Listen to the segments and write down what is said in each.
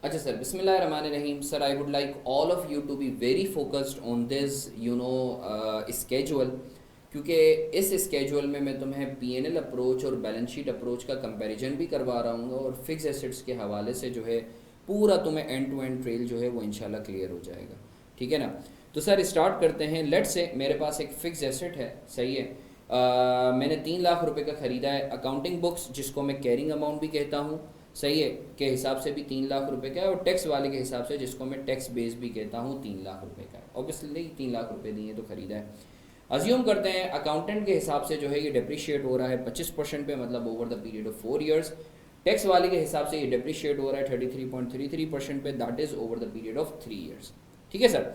अच्छा सर, बिस्मिल्लाहिर्रहमानिर्रहीम। Sir, I would like all of you to be very focused on this schedule, क्योंकि इस schedule में मैं तुम्हें पीएनएल अप्रोच और बैलेंस शीट अप्रोच का कंपैरिजन भी करवा रहा हूँ और फिक्स एसेट्स के हवाले से जो है पूरा तुम्हें एंड टू एंड ट्रेल जो है वो इंशाल्लाह क्लियर हो जाएगा। ठीक है ना? तो सर स्टार्ट करते हैं। लेट्स से मेरे पास एक फिक्स एसेट है, सही है। मैंने 3 लाख रुपए का ख़रीदा है। अकाउंटिंग बुक्स जिसको मैं कैरिंग अमाउंट भी कहता हूँ, सही है, के हिसाब से भी 3 लाख रुपए का है, और टैक्स वाले के हिसाब से जिसको मैं टैक्स बेस भी कहता हूँ 3 लाख रुपए का है। ऑब्वियसली 3 लाख रुपए दिए तो खरीदा है। अज्यूम करते हैं अकाउंटेंट के हिसाब से जो है ये डिप्रिशिएट हो रहा है 25% पे, मतलब over the period of 4 years. Tax वाले के हिसाब से ये डिप्रिशिएट हो रहा है 33.33% पे, that is over the period of 3 years. ठीक है सर।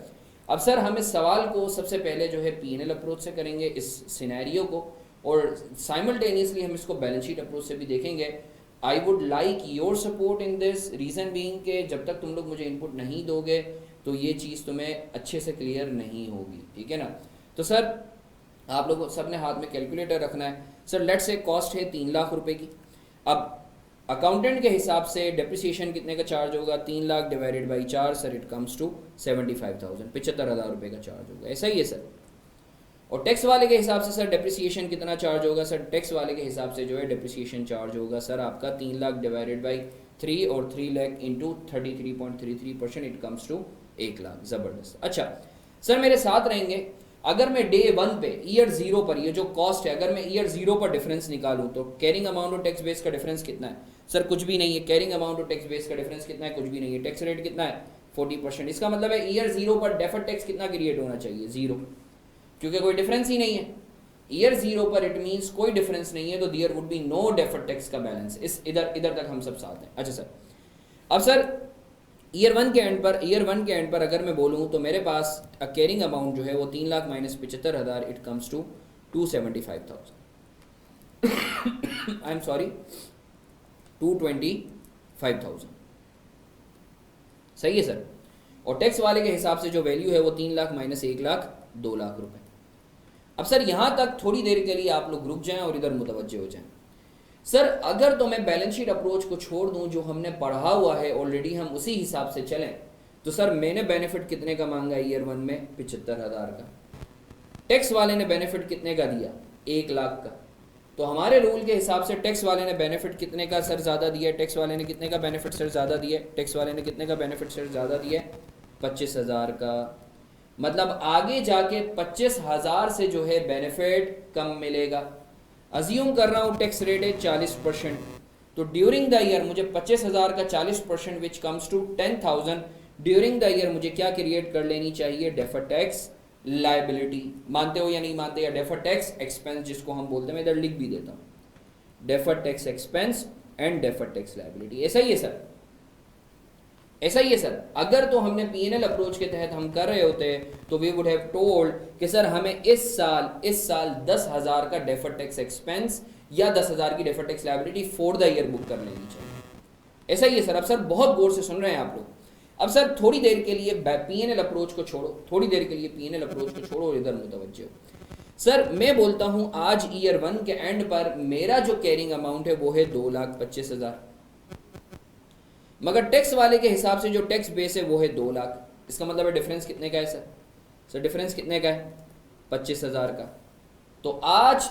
अब सर हम इस सवाल को सबसे पहले जो है पीएनएल अप्रोच से करेंगे इस सिनेरियो को, और साइमल्टेनियसली हम इसको बैलेंस शीट अप्रोच से भी देखेंगे। आई would like your support in this, reason being के जब तक तुम लोग मुझे इनपुट नहीं दोगे तो ये चीज़ तुम्हें अच्छे से क्लियर नहीं होगी। ठीक है ना? तो सर आप लोग सब ने हाथ में कैलकुलेटर रखना है। सर लेट्स से कॉस्ट है 3 लाख रुपए की। अब अकाउंटेंट के हिसाब से डेप्रिसिएशन कितने का चार्ज होगा? 3 lakh divided by 4, sir it comes to 75,000, 75,000 रुपये का चार्ज होगा। ऐसा ही है सर। और टैक्स वाले के हिसाब से सर डेप्रिसिएशन कितना चार्ज होगा? सर टैक्स वाले के हिसाब से जो है डेप्रिसिएशन चार्ज होगा सर आपका 3 लाख डिवाइडेड बाई 3 और 3 lakh into 33.33%, it comes to 1 lakh. ज़बरदस्त। अच्छा सर मेरे साथ रहेंगे। अगर मैं डे 1 पे ईयर 0 पर ये जो कॉस्ट है, अगर मैं ईयर 0 पर डिफरेंस निकालूं तो कैरिंग अमाउंट और टैक्स बेस का डिफरेंस कितना है? सर कुछ भी नहीं है। कैरिंग अमाउंट और टैक्स बेस का डिफरेंस कितना है? कुछ भी नहीं है। टैक्स रेट कितना है? 40%। इसका मतलब है ईयर 0 पर डेफर्ड टैक्स कितना क्रिएट होना चाहिए? 0, क्योंकि कोई डिफरेंस ही नहीं है। ईयर 0 पर इट मींस कोई डिफरेंस नहीं है, तो there would be no deferred tax का बैलेंस। इस इधर इधर तक हम सब साथ हैं। अच्छा सर, अब सर ईयर 1 के एंड पर अगर मैं बोलूँ तो मेरे पास कैरिंग अमाउंट जो है वो 3 lakh minus 75,000, it comes to 275,000। I am sorry, 225,000। सही है सर। और टैक्स वाले के हिसाब से जो वैल्यू है वो 3 लाख माइनस 1 लाख, 2 लाख रुपए। अब सर यहां तक थोड़ी देर के लिए आप लोग रुक जाएं और इधर मुतवज्जे हो जाएं। सर अगर तो मैं बैलेंस शीट अप्रोच को छोड़ दूं, जो हमने पढ़ा हुआ है ऑलरेडी, हम उसी हिसाब से चलें, तो सर मैंने बेनिफिट कितने का मांगा ईयर 1 में? 75,000 का। टैक्स वाले ने बेनिफिट कितने का दिया? 1 लाख का। तो हमारे रूल के हिसाब से टैक्स वाले ने बेनिफिट कितने का सर ज़्यादा दिया? टैक्स वाले ने कितने का बेनिफिट सर ज़्यादा दिया? टैक्स वाले ने कितने का बेनिफिट सर ज़्यादा दिया? 25,000 का। मतलब आगे जाके 25,000 से जो है बेनिफिट कम मिलेगा। अज्यूम कर रहा हूँ टैक्स रेट है 40%, तो ड्यूरिंग द ईयर मुझे 25,000 का 40% which comes to 10,000, during the year मुझे क्या क्रिएट कर लेनी चाहिए? Deferred tax liability. मानते हो या नहीं मानते? या डेफर्ड टैक्स एक्सपेंस जिसको हम बोलते हैं, मैं इधर लिख भी देता हूँ, deferred tax expense and deferred tax liability. ऐसा ही है सर, ऐसा ही है सर। अगर तो हमने पीएनएल अप्रोच के तहत हम कर रहे होते तो वी वुड हैव टोल्ड कि सर हमें इस साल 10,000 का डेफर्ड टैक्स एक्सपेंस या 10,000 की deferred tax liability for the year book कर लेनी चाहिए। ऐसा ही है सर। अब सर बहुत गौर से सुन रहे हैं आप लोग। अब सर थोड़ी देर के लिए पीएनएल अप्रोच को छोड़ो, थोड़ी देर के लिए पीएनएल अप्रोच को छोड़ो और इधर मुतवज्जे हो। सर मैं बोलता हूं आज ईयर 1 के एंड पर मेरा जो कैरिंग अमाउंट है वो है 2,25,000, मगर टैक्स वाले के हिसाब से जो टैक्स बेस है वो है 2 लाख। इसका मतलब है डिफरेंस कितने का है सर? सर डिफरेंस कितने का है? 25,000 का। तो आज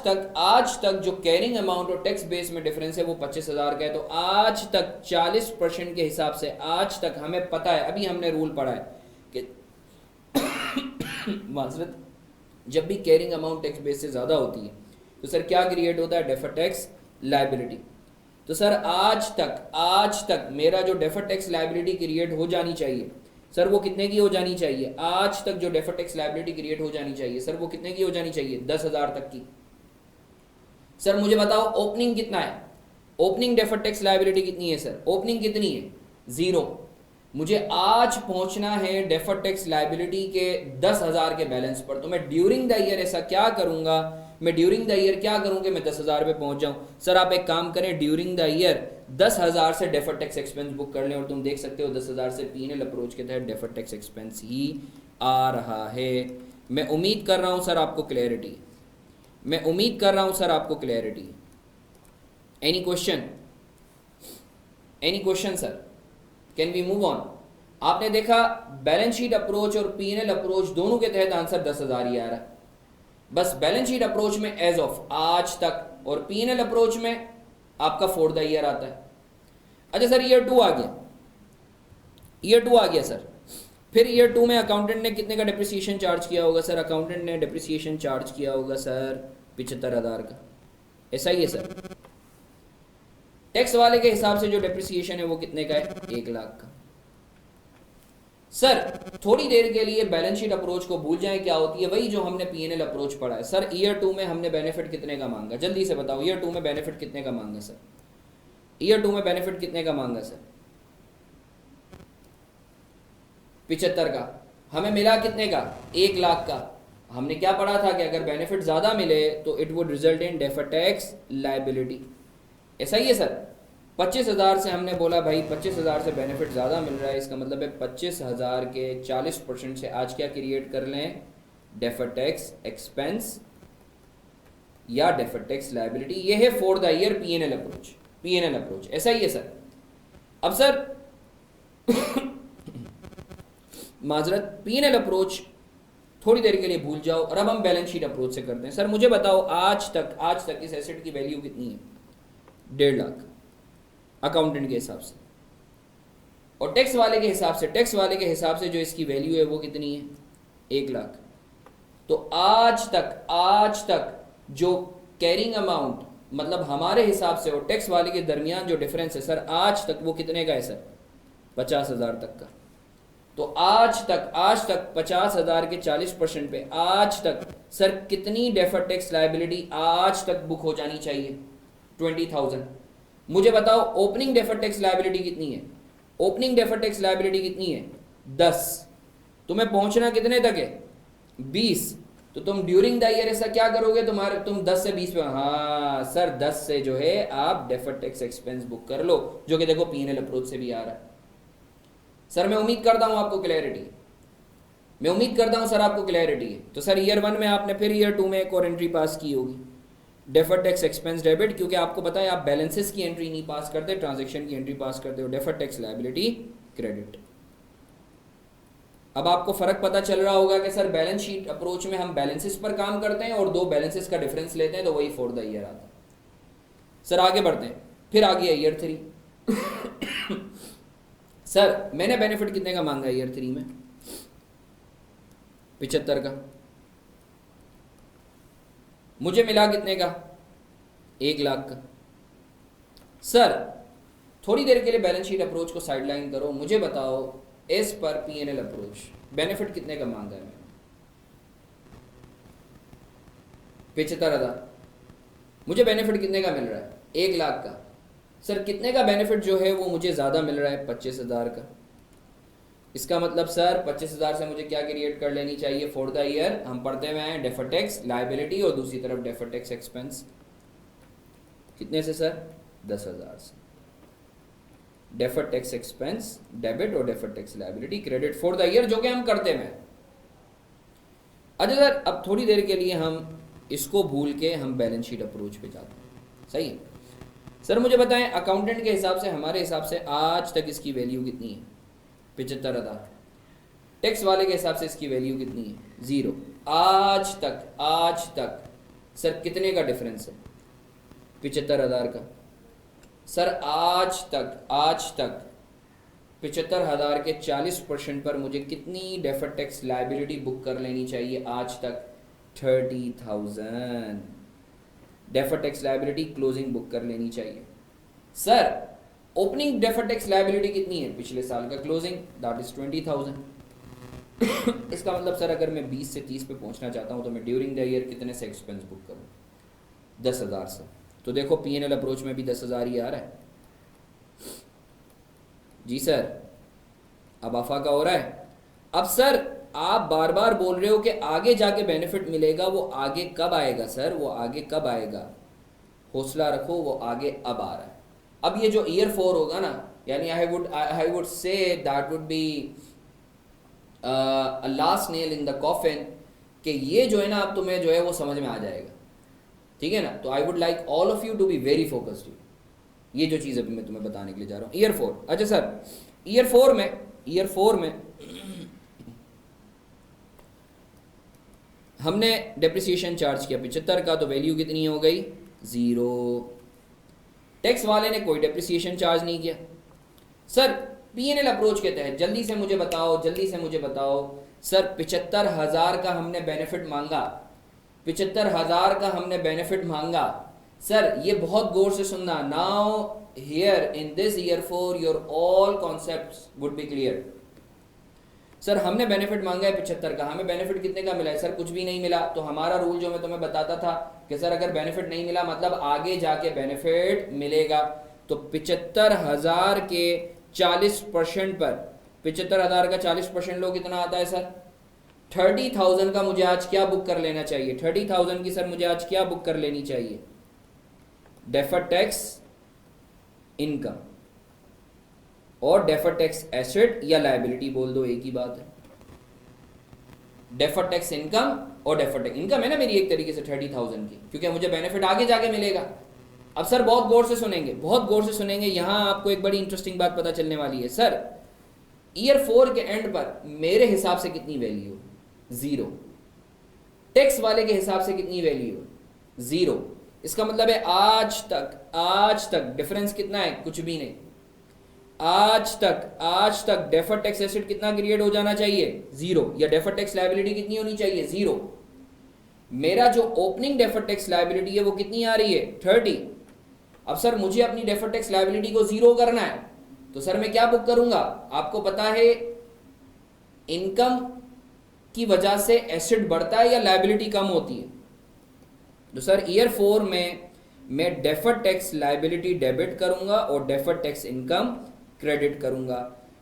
तक जो कैरिंग अमाउंट और टैक्स बेस में डिफरेंस है वो 25,000 का है। तो आज तक 40% के हिसाब से आज तक हमें पता है, अभी हमने रूल पढ़ा है कि माजरत, जब भी कैरिंग अमाउंट टैक्स बेस से ज़्यादा होती है तो सर क्या क्रिएट होता है? Deferred tax liability. तो सर आज तक मेरा जो डेफर्ड टैक्स लायबिलिटी क्रिएट हो जानी चाहिए सर वो कितने की हो जानी चाहिए? आज तक जो डेफर्ड टैक्स लायबिलिटी क्रिएट हो जानी चाहिए सर वो कितने की हो जानी चाहिए? 10,000 तक की। सर मुझे बताओ ओपनिंग कितना है? ओपनिंग डेफर्ड टैक्स लायबिलिटी कितनी है सर? ओपनिंग कितनी है? 0। मुझे आज पहुंचना है डेफर्ड टैक्स लायबिलिटी के 10,000 के बैलेंस पर। तो मैं ड्यूरिंग द ईयर ऐसा क्या करूंगा? मैं ड्यूरिंग द ईयर क्या करूं कि मैं 10,000 पे पहुंच जाऊं? सर आप एक काम करें, ड्यूरिंग द ईयर 10,000 से डेफर्ड टैक्स एक्सपेंस बुक कर लें और तुम देख सकते हो 10,000 से पीएनएल अप्रोच के तहत डेफर्ड टैक्स एक्सपेंस ही आ रहा है। मैं उम्मीद कर रहा हूं सर आपको क्लैरिटी, मैं उम्मीद कर रहा हूं सर आपको clarity. Any question? Any question sir? Can we move on? आपने देखा बैलेंस शीट अप्रोच और पीएनएल अप्रोच दोनों के तहत आंसर 10,000 ही आ रहा है। बस बैलेंस शीट अप्रोच में एज ऑफ आज तक और पीएनएल अप्रोच में आपका फॉर द ईयर आता है। अच्छा सर ईयर 2 आ गया, ईयर 2 आ गया सर, फिर ईयर 2 में अकाउंटेंट ने कितने का डिप्रिसिएशन चार्ज किया होगा सर? अकाउंटेंट ने डिप्रिसिएशन चार्ज किया होगा सर 75,000 का, ऐसा ही है सर। टैक्स वाले के हिसाब से जो डिप्रिसिएशन है वो कितने का है? 1 लाख का। सर थोड़ी देर के लिए बैलेंस शीट अप्रोच को भूल जाएं, क्या होती है वही जो हमने पीएनएल अप्रोच पढ़ा है। सर ईयर 2 में हमने बेनिफिट कितने का मांगा? जल्दी से बताओ, ईयर 2 में बेनिफिट कितने का मांगा सर? ईयर 2 में बेनिफिट कितने का मांगा सर? 75 का। हमें मिला कितने का? 1 लाख का। हमने क्या पढ़ा था कि अगर बेनिफिट ज्यादा मिले तो it would result in deferred tax liability, ऐसा ही है सर। 25,000 से हमने बोला भाई 25,000 से बेनिफिट ज़्यादा मिल रहा है, इसका मतलब है 25,000 के 40% से आज क्या क्रिएट कर लें? डेफर्ड टैक्स एक्सपेंस या डेफर्ड टैक्स लायबिलिटी। ये है for the year PNL approach, PNL approach ऐसा ही है सर। अब सर माजरत पीएनएल अप्रोच थोड़ी देर के लिए भूल जाओ और अब हम बैलेंस शीट अप्रोच से करते हैं। सर मुझे बताओ आज तक इस एसेट की वैल्यू कितनी है? 1.5 लाख अकाउंटेंट के हिसाब से, और टैक्स वाले के हिसाब से जो इसकी वैल्यू है वो कितनी है? 1 लाख। तो आज तक जो कैरिंग अमाउंट मतलब हमारे हिसाब से और टैक्स वाले के दरमियान जो डिफरेंस है सर आज तक वो कितने का है सर? 50,000 तक का। तो आज तक 50,000 के 40% पे आज तक सर कितनी डेफर्ड टैक्स लायबिलिटी आज तक बुक हो जानी चाहिए? 20,000। मुझे बताओ ओपनिंग डेफर्ड टैक्स लायबिलिटी कितनी है? ओपनिंग डेफर्ड टैक्स लायबिलिटी कितनी है? 10। तुम्हें पहुंचना कितने तक है? 20। तो तुम ड्यूरिंग द ईयर ऐसा क्या करोगे? तुम 10 से 20 पे, हाँ सर 10 से जो है आप डेफर्ड टैक्स एक्सपेंस बुक कर लो, जो कि देखो पीएनएल अप्रोच से भी आ रहा है। सर मैं उम्मीद करता हूं आपको क्लैरिटी है। तो सर ईयर 1 में आपने फिर ईयर 2 में एक और एंट्री पास की होगी, डेफर्ड टैक्स एक्सपेंस डेबिट, क्योंकि आपको पता है आप बैलेंसेस की एंट्री नहीं पास करते, ट्रांजैक्शन की एंट्री पास करते हो। Deferred tax liability credit. अब आपको फर्क पता चल रहा होगा कि सर बैलेंस शीट अप्रोच में हम बैलेंसेस पर काम करते हैं और दो बैलेंसेस का डिफरेंस लेते हैं, तो वही फॉर द ईयर आता है। सर आगे बढ़ते हैं, फिर आ गया ईयर 3। सर मैंने बेनिफिट कितने का मांगा ईयर 3 में? 75 का। मुझे मिला कितने का? 1 लाख का। सर थोड़ी देर के लिए बैलेंस शीट अप्रोच को साइडलाइन करो, मुझे बताओ as per PNL approach benefit कितने का मांगा है? 75,000। मुझे बेनिफिट कितने का मिल रहा है? 1 लाख का। सर कितने का बेनिफिट जो है वो मुझे ज़्यादा मिल रहा है? 25,000 का। इसका मतलब सर 25,000 से मुझे क्या क्रिएट कर लेनी चाहिए फॉर द ईयर? हम पढ़ते हुए हैं डेफर्ड टैक्स लायबिलिटी और दूसरी तरफ डेफर्ड टैक्स एक्सपेंस। कितने से सर? 10,000 से। डेफर्ड टैक्स एक्सपेंस डेबिट और deferred tax liability credit for the year, जो कि हम करते हैं। अच्छा सर अब थोड़ी देर के लिए हम इसको भूल के हम बैलेंस शीट अप्रोच पे जाते हैं, सही है? सर मुझे बताएं अकाउंटेंट के हिसाब से, हमारे हिसाब से आज तक इसकी वैल्यू कितनी है? 75,000। टैक्स वाले के हिसाब से इसकी वैल्यू कितनी है? 0। आज तक सर कितने का डिफरेंस है? 75,000 का। सर आज तक 75,000 के 40% पर मुझे कितनी डेफर्ड टैक्स लायबिलिटी बुक कर लेनी चाहिए आज तक? 30,000 deferred tax liability closing book कर लेनी चाहिए। Sir opening deferred tax liability कितनी है पिछले साल का? Closing that is 20,000। इसका मतलब सर अगर मैं 20 से 30 पे पहुंचना चाहता हूं तो मैं ड्यूरिंग द ईयर कितने से एक्सपेंस बुक करूं? 10,000 से। तो देखो पीएनएल अप्रोच में भी 10,000 ही आ रहा है। जी सर अब अफाका हो रहा है। अब सर आप बार बार बोल रहे हो कि आगे जाके बेनिफिट मिलेगा, वो आगे कब आएगा सर? वो आगे कब आएगा? हौसला रखो, वो आगे अब आ रहा है। अब ये जो ईयर 4 होगा ना, यानी I would say that would be last nail in the coffin, कि ये जो है ना अब तुम्हें जो है वो समझ में आ जाएगा, ठीक है ना? तो I would like all of you to be very focused. ये जो चीज़ अभी मैं तुम्हें बताने के लिए जा रहा हूँ ईयर 4। अच्छा सर ईयर 4 में हमने डेप्रिसिएशन चार्ज किया 75 का, तो वैल्यू कितनी हो गई 0। टैक्स वाले ने कोई डेप्रिसिएशन चार्ज नहीं किया। सर पीएनएल अप्रोच के तहत जल्दी से मुझे बताओ सर 75,000 का हमने बेनिफिट मांगा, 75,000 का हमने बेनिफिट मांगा। सर ये बहुत गौर से सुनना, now here in this year 4 your all concepts would be clear. Sir हमने बेनिफिट मांगा है 75 का, हमें बेनिफिट कितने का मिला है? सर कुछ भी नहीं मिला। तो हमारा रूल जो मैं तुम्हें बताता था कि सर अगर बेनिफिट नहीं मिला मतलब आगे जाके बेनिफिट मिलेगा। तो 75,000 के 40% पर 75,000 का 40% लो कितना आता है सर? 30,000 का मुझे आज क्या बुक कर लेना चाहिए? 30,000 की सर मुझे आज क्या बुक कर लेनी चाहिए? डेफर्ड टैक्स इनकम और डेफर्ड टैक्स एसेट या लायबिलिटी बोल दो, एक ही बात है। डेफर्ड टैक्स इनकम और डेफर्ड टैक्स इनकम है ना मेरी एक तरीके से 30,000 की, क्योंकि मुझे बेनिफिट आगे जाके मिलेगा। अब सर बहुत गौर से सुनेंगे, यहां आपको एक बड़ी इंटरेस्टिंग बात पता चलने वाली है। सर ईयर 4 के एंड पर मेरे हिसाब से कितनी वैल्यू? 0। टैक्स वाले के हिसाब से कितनी वैल्यू? 0। इसका मतलब है आज तक डिफरेंस कितना है? कुछ भी नहीं। आज तक डेफर्ड टैक्स एसेट कितना क्रिएट हो जाना चाहिए? 0। या डेफर्ड टैक्स लायबिलिटी कितनी होनी चाहिए? 0। मेरा जो ओपनिंग डेफर्ड टैक्स लायबिलिटी है वो कितनी आ रही है? 30। अब सर मुझे अपनी डेफर्ड टैक्स लायबिलिटी को 0 करना है, तो सर मैं क्या बुक करूंगा? आपको पता है इनकम की वजह से एसेट बढ़ता है या लायबिलिटी कम होती है? तो सर ईयर 4 में मैं डेफर्ड टैक्स लायबिलिटी डेबिट करूंगा और डेफर्ड टैक्स इनकम क्रेडिट करूंगा।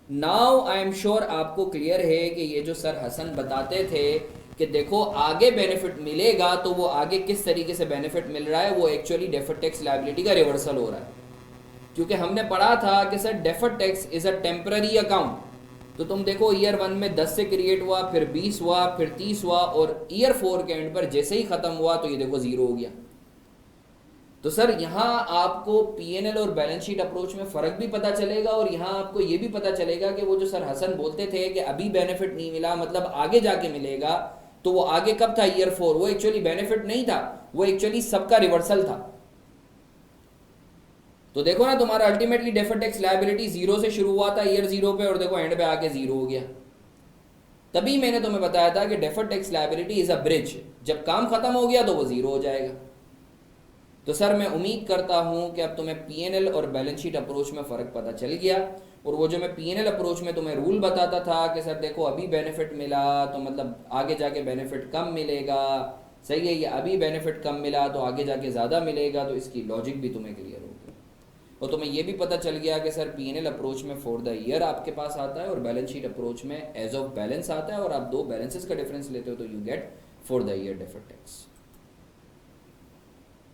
नाउ आई एम श्योर आपको क्लियर है कि ये जो सर हसन बताते थे कि देखो आगे बेनिफिट मिलेगा, तो वो आगे किस तरीके से बेनिफिट मिल रहा है, वो एक्चुअली डेफर्ड टैक्स लायबिलिटी का रिवर्सल हो रहा है। क्योंकि हमने पढ़ा था कि sir deferred tax is a temporary account. तो तुम देखो ईयर 1 में 10 से क्रिएट हुआ, फिर 20 हुआ, फिर 30 हुआ, और ईयर 4 के एंड पर जैसे ही खत्म हुआ तो ये देखो 0 हो गया। तो सर यहाँ आपको पीएनएल और बैलेंस शीट अप्रोच में फर्क भी पता चलेगा, और यहाँ आपको ये भी पता चलेगा कि वो जो सर हसन बोलते थे कि अभी बेनिफिट नहीं मिला मतलब आगे जाके मिलेगा, तो वो आगे कब था? ईयर 4। वो एक्चुअली बेनिफिट नहीं था, वो एक्चुअली सबका रिवर्सल था। तो देखो ना तुम्हारा अल्टीमेटली डेफर्ड टैक्स लायबिलिटी 0 से शुरू हुआ था ईयर 0 पे, और देखो एंड पे आके 0 हो गया। तभी मैंने तुम्हें बताया था कि deferred tax liability is a bridge, जब काम खत्म हो गया तो वो 0 हो जाएगा। तो सर मैं उम्मीद करता हूं कि अब तुम्हें पीएनएल और बैलेंस शीट अप्रोच में फ़र्क पता चल गया। और वो जो मैं पीएनएल अप्रोच में तुम्हें रूल बताता था कि सर देखो अभी बेनिफिट मिला तो मतलब आगे जाके बेनिफिट कम मिलेगा, सही है, या अभी बेनिफिट कम मिला तो आगे जाके ज़्यादा मिलेगा, तो इसकी लॉजिक भी तुम्हें क्लियर होगी। और तुम्हें ये भी पता चल गया कि सर पीएनएल अप्रोच में फॉर द ईयर आपके पास आता है और बैलेंस शीट अप्रोच में एज ऑफ बैलेंस आता है, और आप दो बैलेंसेस का डिफरेंस लेते हो तो you get for the year deferred tax.